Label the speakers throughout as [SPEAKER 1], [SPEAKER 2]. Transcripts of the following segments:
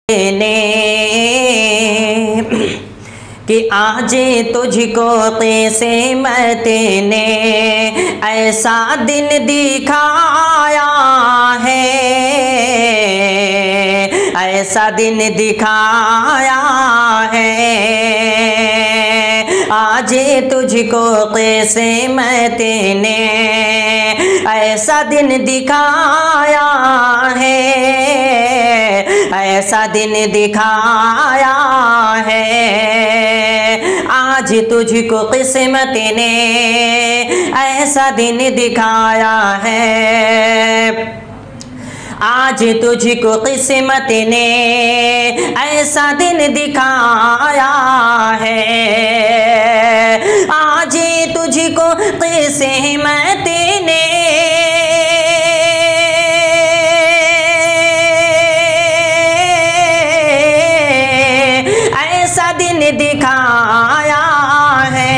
[SPEAKER 1] ने कि आज तुझको क़िस्मत ने ऐसा दिन दिखाया है, ऐसा दिन दिखाया है। आज तुझको क़िस्मत ने ऐसा दिन दिखाया है, ऐसा दिन दिखाया है। आज तुझको किस्मत ने ऐसा दिन दिखाया है, आज तुझको किस्मत ने ऐसा दिन दिखाया है। आज तुझको किस्मत ने ऐसा दिन दिखाया है।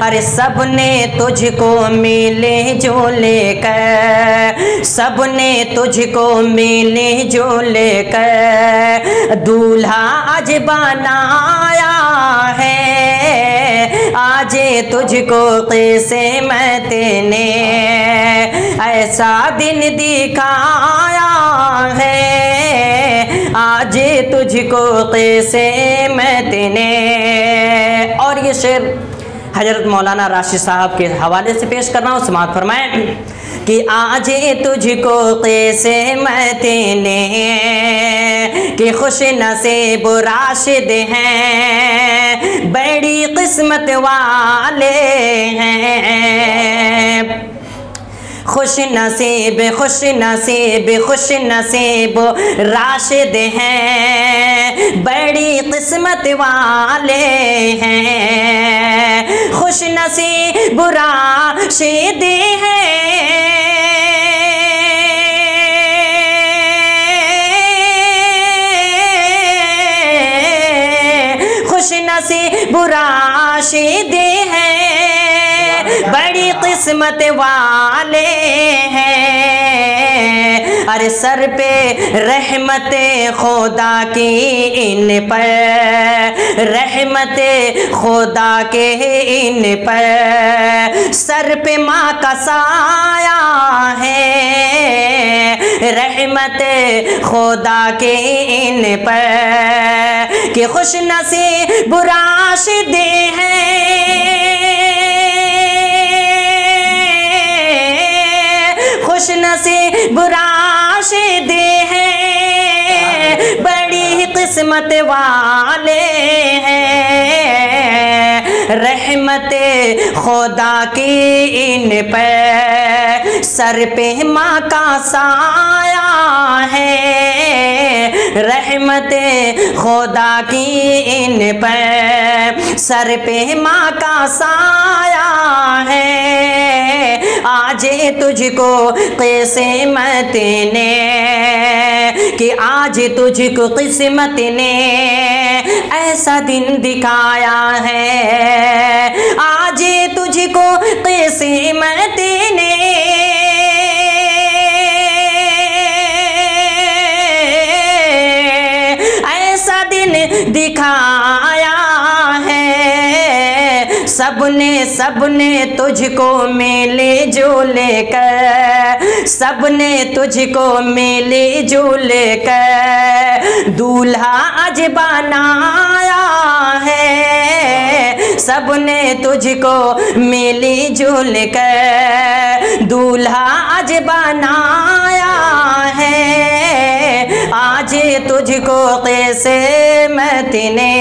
[SPEAKER 1] अरे सबने तुझको मिले जुले कर, सबने तुझको मिले जुले कर दूल्हा आज बनाया है। आज तुझको किस्मत ने ऐसा दिन दिखाया है, आज तुझको क़िस्मत ने। और ये शेर हजरत मौलाना राशिद साहब के हवाले से पेश कर रहा हूँ, समाअत फरमाएं कि आज तुझको क़िस्मत ने कि खुश नसीब राशिद हैं, बड़ी किस्मत वाले हैं। खुश नसीब खुश नसीब खुश नसीब राशिद हैं, बड़ी किस्मत वाले हैं। खुश नसीब राशिद हैं, खुश नसीब राशिद हैं, बड़ी किस्मत वाले हैं। अरे सर पे रहमत खुदा की इन पर, रहमत खुदा के इन पर, सर पे माँ का साया है। रहमत खुदा के इन पर कि खुश नसीब राशिद हैं, खुश नसीब राशिद हैं, बड़ी किस्मत वाले हैं। रहमत खुदा की इन पर, सर पे माँ का साया है। रहमत खुदा की इन पर, सर पे माँ का साया है। आज तुझको किस्मत ने कि आज तुझको किस्मत ने ऐसा दिन दिखाया है। आज तुझको किस्मत ने ऐसा दिन दिखाया है। सबने सबने तुझको मिले जुले कर, सबने तुझको मिले जुले कर दूल्हा आज बनाया है। सबने तुझको मिले जुल कर दूल्हा आज बनाया है। आज तुझको किस्मत ने